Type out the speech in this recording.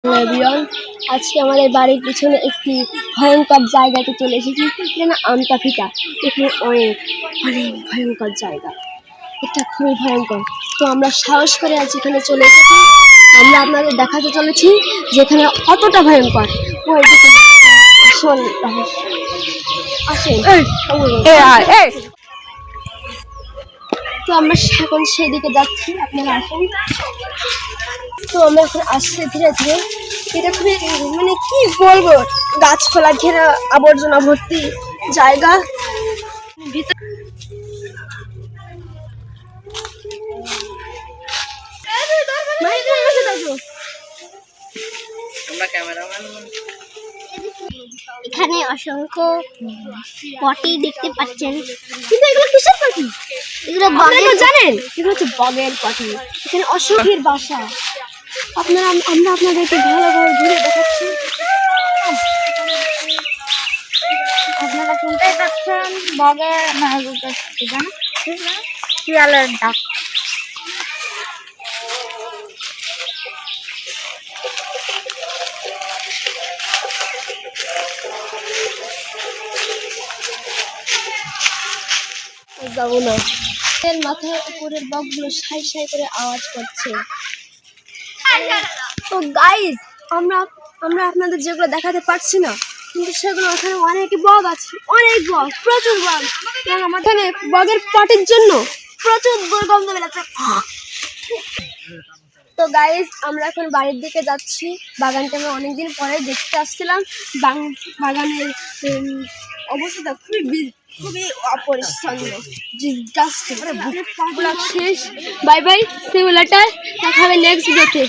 Everyone, আজকে আমাদের বাড়ির পিছনে একটি ভয়ঙ্কর জায়গাতে চলে এসেছি। যেন আমতাফিটা, এখানে অনেক অনেক ভয়ঙ্কর জায়গা, এটা খুবই ভয়ঙ্কর। তো আমরা সাহস করে আজ এখানে চলে এসেছি। আমরা আপনাদের দেখাতে চলেছি যেখানে কতটা ভয়ঙ্কর। আসেন, তো আমরা এখন সেদিকে যাচ্ছি, আপনারা আসেন। তো আমরা এখন আসছি ধীরে ধীরে। এটা খুবই মানে কি বলবো, গাছপালা ঘেরা, আবর্জনা ভর্তি জায়গা। ভিতরে এখানে অসংখ্য পটি দেখতে পাচ্ছেন, কিন্তু এগুলো কিসের পাখি? এগুলো আপনারা জানেন এগুলো হচ্ছে বগের পাখি। এখানে অসংখ্যের বাসা। আমরা আপনাদেরকে ভালোভাবে ঘুরে দেখাচ্ছি। আপনারা শুনতেই পাচ্ছেন বগের শিয়ালের ডাক। যাবো না, এর মাথার উপরের বকগুলো সাই সাই করে আওয়াজ করছে। তো গাইজ, আমরা আমরা আপনাদের যেগুলো দেখাতে পারছি না, কিন্তু সেগুলো ওখানে অনেক বগ আছে, অনেক বগ, প্রচুর বগ। এবং আমাদের এখানে বগের পটির জন্য প্রচুর দুর্গন্ধ বেরোচ্ছে। তো গাইজ, আমরা এখন বাড়ির দিকে যাচ্ছি। বাগানটা আমরা অনেকদিন পরে দেখতে আসছিলাম। বাগানের অবস্থাটা খুবই খুবই অপরিচ্ছন্ন, ডিসগাস্টিং। শেষ। Bye bye, see you later. দেখা হবে নেক্সট ভিডিওতে।